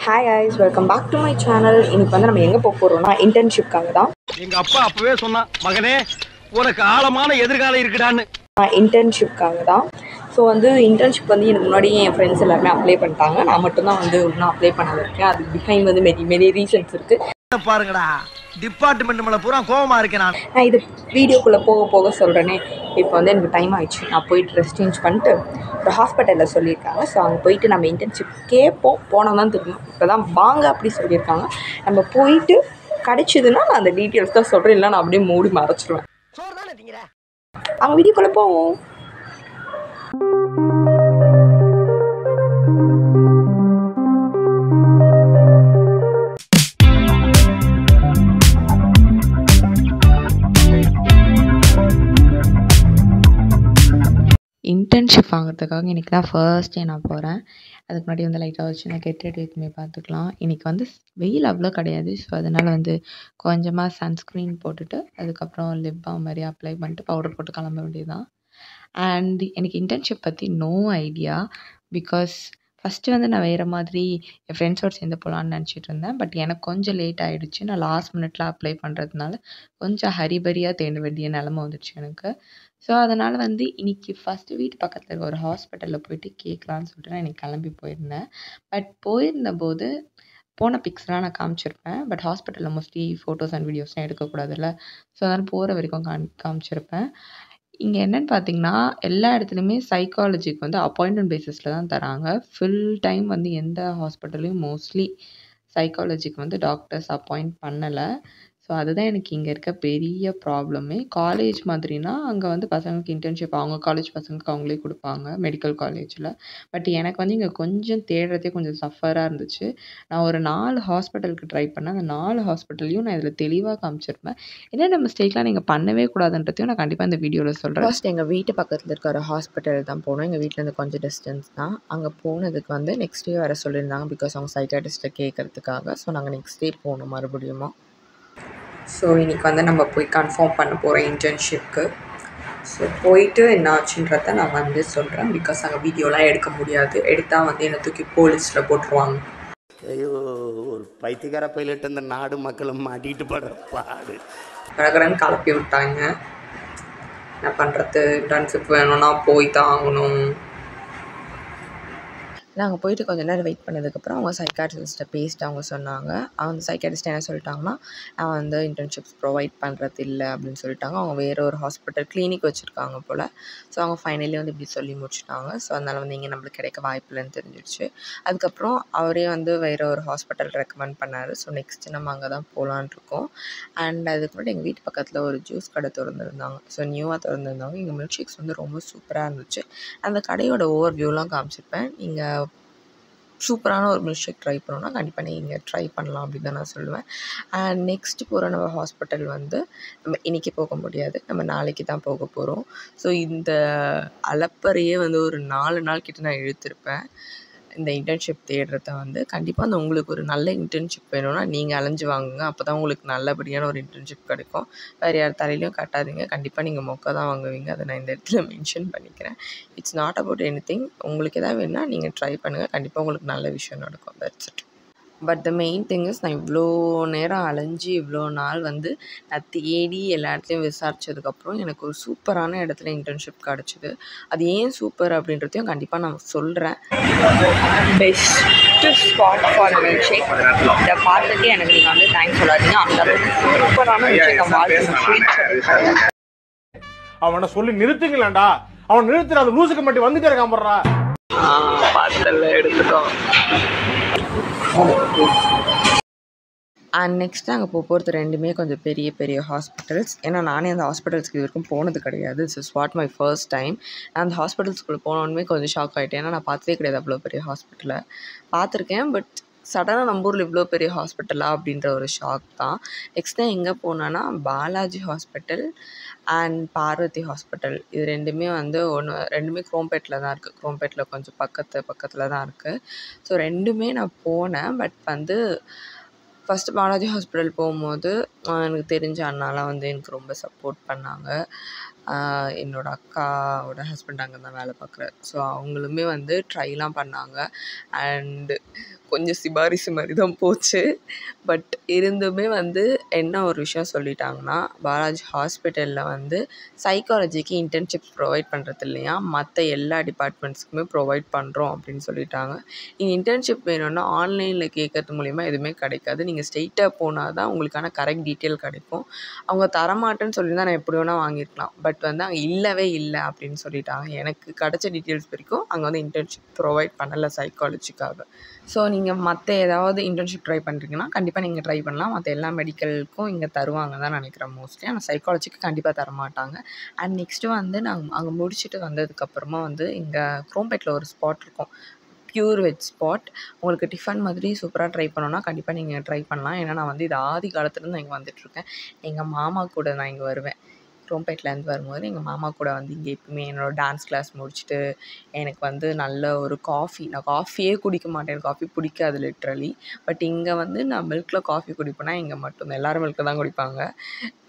Hi guys, welcome back to my channel. இன்னைக்கு வந்து நம்ம எங்கே போக போகிறோம்னா இன்டர்ன்ஷிப்காக தான். எங்கள் அப்பா அப்போவே சொன்னான், மகனே உனக்கு ஆழமான எதிர்காலம் இருக்குடான்னு. இன்டர்ன்ஷிப்காக தான். ஸோ வந்து இன்டர்ன்ஷிப் வந்து எனக்கு முன்னாடி என் ஃப்ரெண்ட்ஸ் எல்லாருமே அப்ளை பண்ணிட்டாங்க. நான் மட்டும்தான் வந்து இன்னும் அப்ளை பண்ணாத இருக்கேன். அதுக்கு பிஹைண்ட் வந்து மெரி ரீசன்ஸ் இருக்குது. பாருங்கடா, டிபார்ட்மெண்ட் மேலே பூரா கோவமாக இருக்கேன். நான் இது வீடியோக்குள்ளே போக போக சொல்கிறேனே. இப்போ வந்து எனக்கு டைம் ஆயிடுச்சு. நான் போயிட்டு ட்ரெஸ் சேஞ்ச் பண்ணிட்டு ஒரு ஹாஸ்பிட்டலில் சொல்லியிருக்காங்க. ஸோ அங்கே போயிட்டு நம்ம இன்டர்ன்ஷிப் கேட்போம். போனால் தான் தெரியும். இப்போ தான் வாங்க அப்படி சொல்லியிருக்காங்க. நம்ம போயிட்டு கிடச்சிதுன்னா நான் அந்த டீட்டெயில்ஸ் தான் சொல்கிறேன். இல்லை நான் அப்படியே மூடி மறைச்சிடுவேன். அங்கே வீடியோக்குள்ளே போவோம். இன்டர்ன்ஷிப் வாங்குறதுக்காக இன்றைக்கி தான் ஃபர்ஸ்ட் டே நான் போகிறேன். அதுக்கு முன்னாடி வந்து லைட்டாக வச்சு நான் கெட் ரெடி எதுவுமே பார்த்துக்கலாம். இன்றைக்கி வந்து வெயில் அவ்வளோ கிடையாது. ஸோ அதனால் வந்து கொஞ்சமாக சன்ஸ்க்ரீன் போட்டுட்டு அதுக்கப்புறம் லிப் பாம் மாதிரி அப்ளை பண்ணிட்டு பவுடர் போட்டு கிளம்ப வேண்டியது தான். அண்ட் எனக்கு இன்டர்ன்ஷிப் பற்றி நோ ஐடியா. பிகாஸ் ஃபஸ்ட்டு வந்து நான் வேறு மாதிரி என் ஃப்ரெண்ட்ஸோடு சேர்ந்து போகலான்னு நினச்சிட்டு இருந்தேன். பட் எனக்கு கொஞ்சம் லேட் ஆகிடுச்சு. நான் லாஸ்ட் மினிட்ல அப்ளை பண்ணுறதுனால கொஞ்சம் ஹரிபரியாக தேட வேண்டிய நிலமை வந்துடுச்சு எனக்கு. ஸோ அதனால் வந்து இன்றைக்கி ஃபஸ்ட்டு வீட்டு பக்கத்தில் இருக்க ஒரு ஹாஸ்பிட்டலில் போயிட்டு கேட்கலான்னு சொல்லிட்டு நான் இன்றைக்கி கிளம்பி போயிருந்தேன். பட் போயிருந்தபோது போன பிக்ஸ்லாம் நான் காமிச்சிருப்பேன். பட் ஹாஸ்பிட்டலில் மோஸ்ட்லி ஃபோட்டோஸ் அண்ட் வீடியோஸ்லாம் எடுக்கக்கூடாதுல்ல. ஸோ அதனால் போகிற வரைக்கும் காமிச்சிருப்பேன். இங்கே என்னென்னு பார்த்தீங்கன்னா, எல்லா இடத்துலையுமே சைக்காலஜிக்கு வந்து அப்பாயின்மெண்ட் பேசிஸில் தான் தராங்க. ஃபுல் டைம் வந்து எந்த ஹாஸ்பிட்டல்லையும் மோஸ்ட்லி சைக்காலஜிக்கு வந்து டாக்டர்ஸ் அப்பாயிண்ட் பண்ணலை. ஸோ அதுதான் எனக்கு இங்கே இருக்க பெரிய ப்ராப்ளமே. காலேஜ் மாதிரினா அங்கே வந்து பசங்களுக்கு இன்டர்ன்ஷிப் அவங்க காலேஜ் பசங்களுக்கு அவங்களே கொடுப்பாங்க மெடிக்கல் காலேஜில். பட் எனக்கு வந்து இங்கே கொஞ்சம் தேடுறதே கொஞ்சம் சஃபராக இருந்துச்சு. நான் ஒரு 4 ஹாஸ்பிட்டலுக்கு ட்ரை பண்ணேன். அந்த 4 ஹாஸ்பிட்டல்லையும் நான் இதில் தெளிவாக காமிச்சிருப்பேன். என்னென்ன மிஸ்டேக்லாம் நீங்கள் பண்ணவே கூடாதுன்றதையும் நான் கண்டிப்பாக இந்த வீடியோவில் சொல்கிறேன். ஃபர்ஸ்ட் எங்கள் வீட்டு பக்கத்தில் இருக்க ஒரு ஹாஸ்பிட்டல் தான் போனோம். எங்கள் வீட்டிலேருந்து கொஞ்சம் டிஸ்டன்ஸ் தான். அங்கே போனதுக்கு வந்து நெக்ஸ்ட் டே வர சொல்லியிருந்தாங்க. பிகாஸ் அவங்க சைக்காட்ரிஸ்ட்டை கேட்குறதுக்காக. ஸோ நாங்கள் நெக்ஸ்ட் டே போகணும் மறுபடியும். ஸோ இன்றைக்கி வந்து நம்ம போய் கன்ஃபார்ம் பண்ண போகிறோம் இன்டர்ன்ஷிப்க்கு. ஸோ போயிட்டு என்ன ஆச்சுன்றதை நான் வந்து சொல்கிறேன். பிகாஸ் அங்கே வீடியோலாம் எடுக்க முடியாது. எடுத்தால் வந்து என்னை தூக்கி போலீஸில் போட்டுருவாங்க. ஐயோ, ஒரு பைத்தியக்கார பைலட் அந்த நாடு மக்களும் மாட்டிகிட்டு படுற பாடு. கடகரன்னு கலப்பி விட்டாங்க. என்ன பண்ணுறது, இன்டர்ன்ஷிப் வேணும்னா போய் தான் ஆகணும். நாங்கள் போயிட்டு கொஞ்சம் நேரம் வெயிட் பண்ணதுக்கப்புறம் அவங்க சைக்காட்ரிஸ்ட்டை பேசிட்டு அவங்க சொன்னாங்க. அவங்க சைக்காட்ரிஸ்ட் என்ன சொல்லிட்டாங்கன்னா, நான் வந்து இன்டர்ன்ஷிப்ஸ் ப்ரொவைட் பண்ணுறது இல்லை அப்படின்னு சொல்லிட்டாங்க. அவங்க வேறு ஒரு ஹாஸ்பிட்டல் கிளினிக் வச்சுருக்காங்க போல். ஸோ அவங்க ஃபைனலி வந்து இப்படி சொல்லி முடிச்சிட்டாங்க. ஸோ அதனால் வந்து இங்கே நம்மளுக்கு கிடைக்க வாய்ப்பு இல்லைன்னு தெரிஞ்சிடுச்சு. அதுக்கப்புறம் அவரே வந்து வேறு ஒரு ஹாஸ்பிட்டல் ரெக்கமெண்ட் பண்ணார். ஸோ நெக்ஸ்ட்டு நம்ம அங்கே தான் போகலான் இருக்கோம். அண்ட் அதுக்கு முன்னாடி எங்கள் வீட்டு பக்கத்தில் ஒரு ஜூஸ் கடை திறந்துருந்தாங்க. ஸோ நியூவாக திறந்துருந்தாங்க. எங்கள் மில்க் ஷேக்ஸ் வந்து ரொம்ப சூப்பராக இருந்துச்சு. அந்த கடையோட ஓவர் வியூலாம் காமிச்சிருப்பேன். நீங்கள் சூப்பரான ஒரு மில்க் ஷேக் ட்ரை பண்ணோன்னா கண்டிப்பாக நீங்கள் ட்ரை பண்ணலாம் அப்படின்னு தான் நான் சொல்லுவேன். அண்ட் நெக்ஸ்ட்டு போகிற நம்ம ஹாஸ்பிட்டல் வந்து நம்ம இன்றைக்கி போக முடியாது. நம்ம நாளைக்கு தான் போக போகிறோம். ஸோ இந்த அலப்பறையே வந்து ஒரு 4 நாள் கிட்ட நான் இழுத்திருப்பேன். இந்த இன்டர்ன்ஷிப் தேடுறத வந்து கண்டிப்பாக அந்த உங்களுக்கு ஒரு நல்ல இன்டர்ன்ஷிப் வேணும்னா நீங்கள் அலைஞ்சு வாங்குங்க. அப்போ தான் உங்களுக்கு நல்லபடியான ஒரு இன்டர்ன்ஷிப் கிடைக்கும். வேறு யார் தலையிலையும் கட்டாதீங்க. கண்டிப்பாக நீங்கள் மொக்க தான் வாங்குவீங்க. அதை நான் இந்த இடத்துல மென்ஷன் பண்ணிக்கிறேன். It's not about anything. உங்களுக்கு எதாவது வேணும்னா நீங்கள் ட்ரை பண்ணுங்கள். கண்டிப்பாக உங்களுக்கு நல்ல விஷயம் நடக்கும். That's it. But the main thing is நான் இவ்வளோ நேரம் அலைஞ்சி இவ்வளோ நாள் வந்து நான் தேடி எல்லா இடத்துலையும் விசாரித்ததுக்கப்புறம் எனக்கு ஒரு சூப்பரான இடத்துல இன்டர்ன்ஷிப் கிடச்சிது. அது ஏன் சூப்பர் அப்படின்றதையும் கண்டிப்பாக நான் சொல்கிறேன். Best spot for milk shake. இதை பார்த்துட்டு எனக்கு நீங்கள் வந்து தேங்க்ஸ் சொல்லாதீங்க. அந்தளவுக்கு சூப்பரான மில்க் ஷேக் வாழ்க்கை. அவனை சொல்லி நிறுத்துங்களேன்டா. அவன் நிறுத்துற அந்த லூசுக்கு மட்டும் வந்துட்டே இருக்கான் போடுறா. பார்சல்ல எடுத்துட்டோம். அண்ட் நெக்ஸ்ட்டு அங்கே போகிறது ரெண்டுமே கொஞ்சம் பெரிய பெரிய ஹாஸ்பிட்டல்ஸ். ஏன்னா நானே அந்த ஹாஸ்பிட்டல்ஸ்க்கு இது வரைக்கும் போனது கிடையாது. This is what my first time. நான் அந்த ஹாஸ்பிட்டல்ஸ்குள்ளே போனோடனே கொஞ்சம் ஷாக் ஆகிட்டேன். ஏன்னா நான் பார்த்ததே கிடையாது அவ்வளோ பெரிய ஹாஸ்பிட்டலை. பார்த்துருக்கேன், பட் சடனாக நம்ம ஊரில் இவ்வளோ பெரிய ஹாஸ்பிட்டலா அப்படின்ற ஒரு ஷாக் தான். நெக்ஸ்ட் டைம் எங்கே போனேன்னா Balaji hospital and Parvathi hospital. இது ரெண்டுமே வந்து ரெண்டுமே குரோம்பேட்டில் தான் இருக்குது. குரோம்பேட்டில் கொஞ்சம் பக்கத்தில் தான் இருக்குது. ஸோ ரெண்டுமே நான் போனேன். பட் வந்து ஃபஸ்ட்டு பாலாஜி ஹாஸ்பிட்டல் போகும்போது எனக்கு தெரிஞ்ச அண்ணாலாம் வந்து எனக்கு ரொம்ப சப்போர்ட் பண்ணாங்க. என்னோடய அக்காவோட ஹஸ்பண்ட் அங்கே தான் வேலை பார்க்குறாரு. ஸோ அவங்களுமே வந்து ட்ரைலாம் பண்ணாங்க. அண்டு கொஞ்சம் சிபாரிசு மாதிரி தான் போச்சு. பட் இருந்துமே வந்து என்ன ஒரு விஷயம் சொல்லிட்டாங்கன்னா, பாலாஜி ஹாஸ்பிட்டலில் வந்து சைக்காலஜிக்கு இன்டர்ன்ஷிப் ப்ரொவைட் பண்ணுறது இல்லையா, மற்ற எல்லா டிபார்ட்மெண்ட்ஸ்க்குமே ப்ரொவைட் பண்ணுறோம் அப்படின்னு சொல்லிட்டாங்க. நீங்கள் இன்டர்ன்ஷிப் வேணும்னா ஆன்லைனில் கேட்கறது மூலிமா எதுவுமே கிடைக்காது. நீங்கள் ஸ்ட்ரெயிட்டாக போனால் தான் உங்களுக்கான கரெக்ட் டீட்டெயில் கிடைக்கும். அவங்க தரமாட்டேன்னு சொல்லியிருந்தால் நான் எப்படி வேணால் வாங்கியிருக்கலாம். பட் வந்து அங்கே இல்லவே இல்லை அப்படின்னு சொல்லிட்டாங்க. எனக்கு கிடைச்ச டீட்டெயில்ஸ் வரைக்கும் அங்கே வந்து இன்டர்ன்ஷிப் ப்ரொவைட் பண்ணலை சைக்காலஜிக்காக. ஸோ நீங்கள் மற்ற ஏதாவது இன்டர்ன்ஷிப் ட்ரை பண்ணுறீங்கன்னா கண்டிப்பாக நீங்கள் ட்ரை பண்ணலாம். மற்ற எல்லா மெடிக்கலுக்கும் இங்கே தருவாங்க தான் நினைக்கிறேன் மோஸ்ட்லி. ஆனால் சைக்காலஜிக்கு கண்டிப்பாக தரமாட்டாங்க. அண்ட் நெக்ஸ்ட்டு வந்து நாங்கள் அங்கே முடிச்சுட்டு வந்ததுக்கப்புறமா வந்து இங்கே குரோம்பேட்டில் ஒரு ஸ்பாட் இருக்கும், பியூர் வெஜ் ஸ்பாட். உங்களுக்கு டிஃபன் மாதிரி சூப்பராக ட்ரை பண்ணோன்னா கண்டிப்பாக நீங்கள் ட்ரை பண்ணலாம். ஏன்னா நான் வந்து இது ஆதி காலத்துலேருந்து இங்கே வந்துட்டுருக்கேன். எங்கள் மாமா கூட நான் இங்கே வருவேன். குரோம்பேட்லேருந்து வரும்போது எங்கள் மாமா கூட வந்து இங்கே எப்பவுமே என்னோடய டான்ஸ் கிளாஸ் முடிச்சுட்டு எனக்கு வந்து நல்ல ஒரு காஃபி, நான் காஃபியே குடிக்க மாட்டேன், எனக்கு காஃபி பிடிக்காது லிட்ரலி. பட் இங்கே வந்து நான் மில்கில் காஃபி குடிப்பேன்னா இங்கே மட்டும்தான். எல்லோரும் மில்கில் தான் குடிப்பாங்க.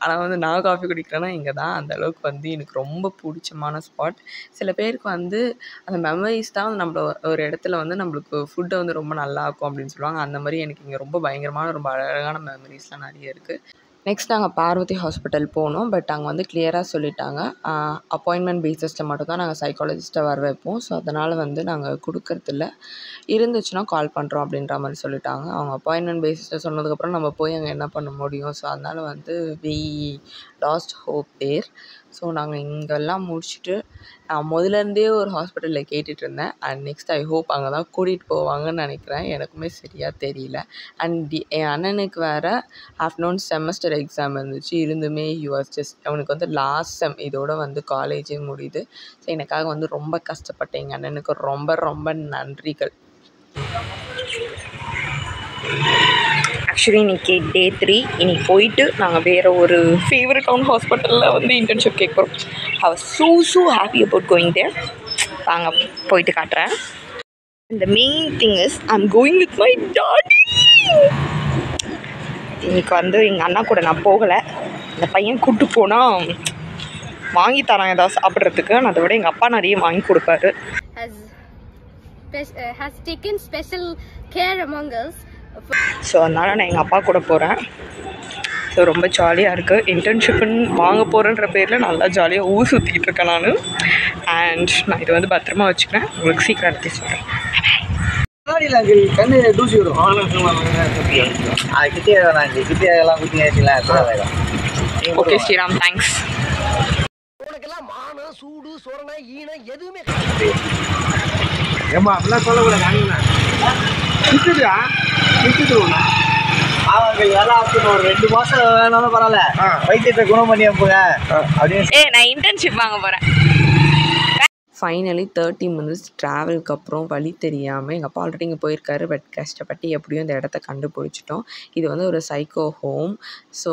ஆனால் வந்து நான் காஃபி குடிக்கிறேன்னா இங்கே தான். அந்தளவுக்கு வந்து எனக்கு ரொம்ப பிடிச்சமான ஸ்பாட். சில பேருக்கு வந்து அந்த மெமரிஸ் தான் நம்மள ஒரு இடத்துல வந்து நம்மளுக்கு ஃபுட்டை வந்து ரொம்ப நல்லாயிருக்கும் அப்படின்னு சொல்லுவாங்க. அந்த மாதிரி எனக்கு இங்கே ரொம்ப பயங்கரமான ரொம்ப அழகான மெமரிஸ்லாம் நிறைய இருக்குது. நெக்ஸ்ட் நாங்கள் பார்வதி ஹாஸ்பிட்டல் போனோம். பட் அங்கே வந்து கிளியராக சொல்லிட்டாங்க, அப்பாயின்மெண்ட் பேசிஸில் மட்டும்தான் நாங்கள் சைக்காலஜிஸ்ட்டை வர வைப்போம். ஸோ அதனால் வந்து நாங்கள் கொடுக்கறதில்ல, இருந்துச்சுன்னா கால் பண்ணுறோம் அப்படின்ற மாதிரி சொல்லிட்டாங்க. அவங்க அப்பாயின்மெண்ட் பேசிஸில் சொன்னதுக்கப்புறம் நம்ம போய் அங்கே என்ன பண்ண முடியும்? ஸோ அதனால் வந்து we lost hope there. So நாங்கள் இங்கெல்லாம் முடிச்சுட்டு நான் முதலேருந்தே ஒரு ஹாஸ்பிட்டலில் கேட்டுட்ருந்தேன். அண்ட் நெக்ஸ்ட் ஐ ஹோப் அங்கே தான் கூட்டிகிட்டு போவாங்கன்னு நினைக்கிறேன். எனக்குமே சரியாக தெரியல. அண்ட் என் அண்ணனுக்கு வேறு ஆஃப்டர்நூன் செமஸ்டர் எக்ஸாம் இருந்துச்சு. இருந்துமே ஹி வாஸ் ஜஸ்ட், அவனுக்கு வந்து லாஸ்ட் செம், இதோட வந்து காலேஜே முடியுது. ஸோ எனக்காக வந்து ரொம்ப கஷ்டப்பட்டேன். எங்கள் அண்ணனுக்கு ரொம்ப ரொம்ப நன்றிகள். ஆக்சுவலி இன்றைக்கி டே 3. இன்றைக்கி போயிட்டு நாங்கள் வேறு ஒரு ஃபேவரட்டான ஹாஸ்பிட்டலில் வந்து இன்டர்ன்ஷிப் கேட்க போகிறோம். I was so happy about going there. வாங்க போயிட்டு காட்டுறேன். The main thing is I'm going with my daddy. இன்றைக்கி வந்து எங்கள் அண்ணா கூட நான் போகலை. இந்த பையன் கூப்பிட்டு போனால் வாங்கி தரான் ஏதாவது சாப்பிட்றதுக்கு. நான் அதை விட எங்கள் அப்பா நிறைய வாங்கி கொடுப்பாரு. Has taken special care among us. So அதனால் நான் எங்கள் அப்பா கூட போகிறேன். ஸோ ரொம்ப ஜாலியாக இருக்குது. இன்டர்ன்ஷிப்புன்னு வாங்க போகிறேன்ற பேரில் நல்லா ஜாலியாக ஊர் சுற்றிக்கிட்டு இருக்கேன் நான். அண்ட் நான் இதை வந்து பத்திரமா வச்சுக்கிறேன். உங்களுக்கு சீக்கிரம் எடுத்து சொல்கிறேன். கண்ணு தூசி வரும். Okay Sriram, thanks. உனக்கெல்லாம் மானம் சூடு சோரணை ஈனம் எதுவுமே ஏமா அப்படிலாம் சொல்லக்கூடாது. அவங்க வேலை ஆகணும். ஒரு 2 மாசம் வேணாலும் பரவாயில்ல, வைத்தியத்தை குணம் பண்ணி அனுப்புங்க அப்படின்னு. நான் இன்டர்ன்ஷிப் வாங்க போகிறேன். ஃபைனலி 30 மினிட்ஸ் ட்ராவலுக்கு அப்புறம் வழி தெரியாமல் எங்கள் அப்பா ஆல்ரெடி இங்கே போயிருக்காரு. பட் கஷ்டப்பட்டு எப்படியும் இந்த இடத்த கண்டுபிடிச்சிட்டோம். இது வந்து ஒரு psycho home. So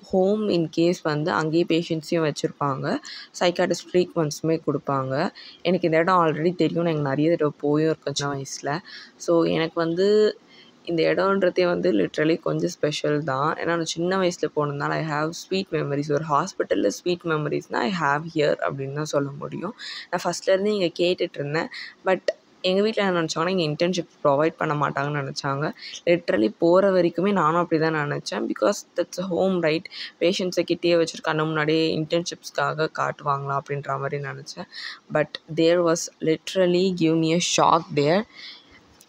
home in case வந்து அங்கேயே பேஷண்ட்ஸையும் வச்சுருப்பாங்க, சைக்காட்ரிஸ்ட் ட்ரீட்மெண்ட்ஸுமே கொடுப்பாங்க. எனக்கு இந்த இடம் ஆல்ரெடி தெரியும், நான் எங்கள் நிறைய தடவை போயும் இருக்கேன் சின்ன வயசில். ஸோ எனக்கு வந்து இந்த இடம்ன்றதே வந்து லிட்ரலி கொஞ்சம் ஸ்பெஷல் தான். ஏன்னா நான் சின்ன வயசில் போனதுனால ஐ ஹாவ் ஸ்வீட் மெமரிஸ். ஒரு ஹாஸ்பிட்டலில் ஸ்வீட் மெமரிஸ்னால் ஐ ஹாவ் ஹியர் அப்படின்னு தான் சொல்ல முடியும். நான் ஃபஸ்ட்லேருந்து இங்கே கேட்டுட்ருந்தேன். பட் எங்கள் வீட்டில் என்ன நினச்சாங்கன்னா இங்கே இன்டர்ன்ஷிப் ப்ரொவைட் பண்ண மாட்டாங்கன்னு நினச்சாங்க. லிட்ரலி போகிற வரைக்குமே நானும் அப்படி தான் நினச்சேன். பிகாஸ் தட்ஸ் ஹோம் ரைட், பேஷண்ட்ஸை கிட்டே வச்சுட்டு கண்ணு முன்னாடியே இன்டர்ன்ஷிப்ஸ்க்காக காட்டுவாங்களா அப்படின்ற மாதிரி நினச்சேன். But there was literally give me a shock there.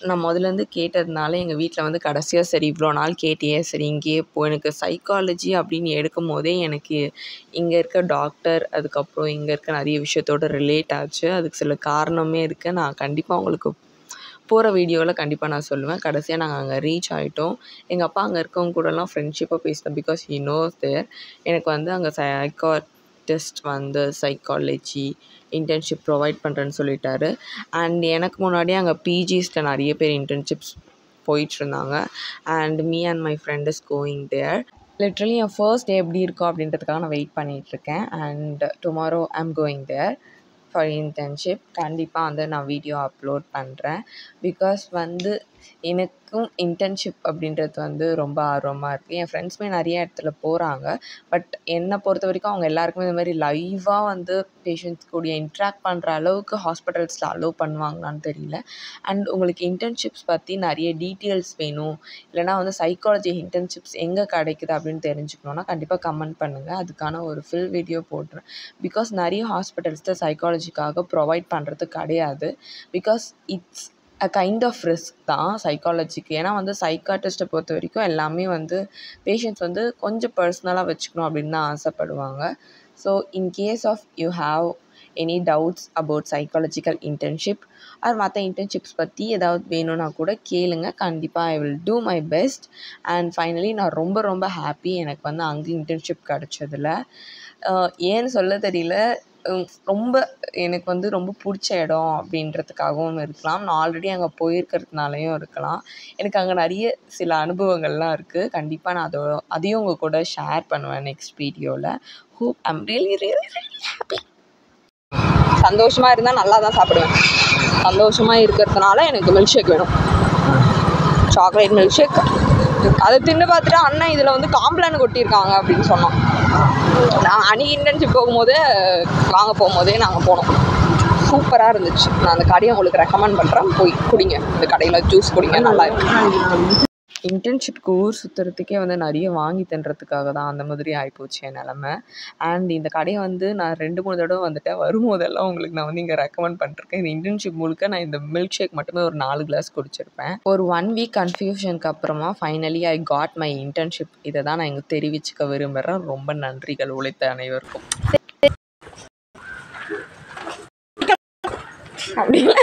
நான் முதலேருந்து கேட்டதுனால எங்கள் வீட்டில் வந்து கடைசியாக சரி இவ்வளோ நாள் கேட்டியே, சரி இங்கேயே போ. எனக்கு சைக்காலஜி அப்படின்னு எடுக்கும் போதே எனக்கு இங்கே இருக்க டாக்டர், அதுக்கப்புறம் இங்கே இருக்க நிறைய விஷயத்தோடு ரிலேட் ஆச்சு. அதுக்கு சில காரணமே இருக்குது. நான் கண்டிப்பாக உங்களுக்கு போகிற வீடியோவில் கண்டிப்பாக நான் சொல்லுவேன். கடைசியாக நாங்கள் அங்கே ரீச் ஆகிட்டோம். எங்கள் அப்பா அங்கே இருக்கவங்க கூடலாம் ஃப்ரெண்ட்ஷிப்பாக பேசினேன். பிகாஸ் ஹி நோஸ் தேர். எனக்கு வந்து அங்கே சைக்காட்டிஸ்ட் வந்து சைக்காலஜி இன்டர்ன்ஷிப் ப்ரொவைட் பண்ணுறேன்னு சொல்லிட்டாரு. அண்ட் எனக்கு முன்னாடியே அங்கே பிஜிஸில் நிறைய பேர் இன்டர்ன்ஷிப்ஸ் போயிட்டுருந்தாங்க. And me and my friend is going there. Literally என் ஃபர்ஸ்ட் டே எப்படி இருக்கும் அப்படின்றதுக்காக நான் வெயிட் பண்ணிகிட்ருக்கேன். And tomorrow I am going there for internship. கண்டிப்பாக வந்து நான் வீடியோ அப்லோட் பண்ணுறேன். பிகாஸ் வந்து எனக்கும் இன்டர்ன்ஷிப் அப்படின்றது வந்து ரொம்ப ஆர்வமாக இருக்குது. என் ஃப்ரெண்ட்ஸுமே நிறைய இடத்துல போகிறாங்க. பட் என்னை பொறுத்த வரைக்கும் அவங்க எல்லாருக்குமே இந்த மாதிரி லைவாக வந்து பேஷண்ட்ஸ் கூட இன்ட்ராக்ட் பண்ணுற அளவுக்கு ஹாஸ்பிட்டல்ஸில் அலோவ் பண்ணுவாங்களான்னு தெரியல. அண்ட் உங்களுக்கு இன்டர்ன்ஷிப்ஸ் பற்றி நிறைய டீட்டெயில்ஸ் வேணும், இல்லைனா வந்து சைக்காலஜி இன்டர்ன்ஷிப்ஸ் எங்கே கிடைக்குது அப்படின்னு தெரிஞ்சுக்கணுன்னா கண்டிப்பாக கமெண்ட் பண்ணுங்கள். அதுக்கான ஒரு ஃபுல் வீடியோ போடுறேன். பிகாஸ் நிறைய ஹாஸ்பிட்டல்ஸில் சைக்காலஜிக்காக ப்ரொவைட் பண்ணுறது கிடையாது. Because it's a kind of risk தான் சைக்காலஜிக்கு. ஏன்னா வந்து சைக்காட்ரிஸ்ட்டை பொறுத்த வரைக்கும் எல்லாமே வந்து பேஷண்ட்ஸ் வந்து கொஞ்சம் பர்சனலாக வச்சுக்கணும் அப்படின்னு தான் ஆசைப்படுவாங்க. So in case of you have any doubts about psychological internship or மற்ற இன்டர்ன்ஷிப்ஸ் பற்றி ஏதாவது வேணும்னா கூட கேளுங்க. கண்டிப்பாக I will do my best. And finally நான் ரொம்ப ரொம்ப ஹாப்பி எனக்கு வந்து அங்கே இன்டர்ன்ஷிப் கிடச்சதில். ஏன்னு சொல்ல தெரியல, ரொம்ப எனக்கு வந்து ரொம்ப பிடிச்ச இடம் அப்படின்றதுக்காகவும் இருக்கலாம், நான் ஆல்ரெடி அங்கே போயிருக்கிறதுனாலையும் இருக்கலாம். எனக்கு அங்கே நிறைய சில அனுபவங்கள்லாம் இருக்குது. கண்டிப்பாக நான் அதையும் உங்கள் கூட ஷேர் பண்ணுவேன் நெக்ஸ்ட் வீடியோவில். Hope I'm really really really happy. சந்தோஷமாக இருந்தால் நல்லா தான் சாப்பிடுவேன். சந்தோஷமாக இருக்கிறதுனால எனக்கு மில்க் ஷேக் வேணும், சாக்லேட் மில்க் ஷேக். அதை தின்னு பார்த்துட்டு அண்ணன் இதில் வந்து காம்ப்ளான் கொட்டியிருக்காங்க அப்படின்னு சொன்னோம். நான் அன்றைக்கி இன்டர்ன்ஷிப் வாங்க போகும்போதே நாங்கள் போனோம். சூப்பராக இருந்துச்சு. நான் அந்த கடையை உங்களுக்கு ரெக்கமெண்ட் பண்ணுறேன், போய் குடிங்க. இந்த கடையில் ஜூஸ் குடிங்க, நல்லா இருக்கும். இன்டர்ன்ஷிப்க்கு ஊர் சுற்றுறதுக்கே வந்து நிறைய வாங்கி தின்றதுக்காக தான் அந்த மாதிரி ஆகிப்போச்சு என் நிலமை. அண்ட் இந்த கடையை வந்து நான் 2-3 தடவை வந்துட்டேன். வரும்போதெல்லாம் உங்களுக்கு நான் வந்து இங்கே ரெக்கமெண்ட் பண்ணிருக்கேன். இந்த இன்டர்ன்ஷிப் முழுக்க நான் இந்த மில்க் ஷேக் மட்டுமே ஒரு 4 கிளாஸ் குடிச்சிருப்பேன். ஒரு 1 வீக் கன்ஃபியூஷனுக்கு அப்புறமா finally I got my internship. இதை தான் நான் இங்கே தெரிவிச்சுக்க விரும்புகிறேன். ரொம்ப நன்றிகள் உழைத்த அனைவருக்கும். அப்படி இல்லை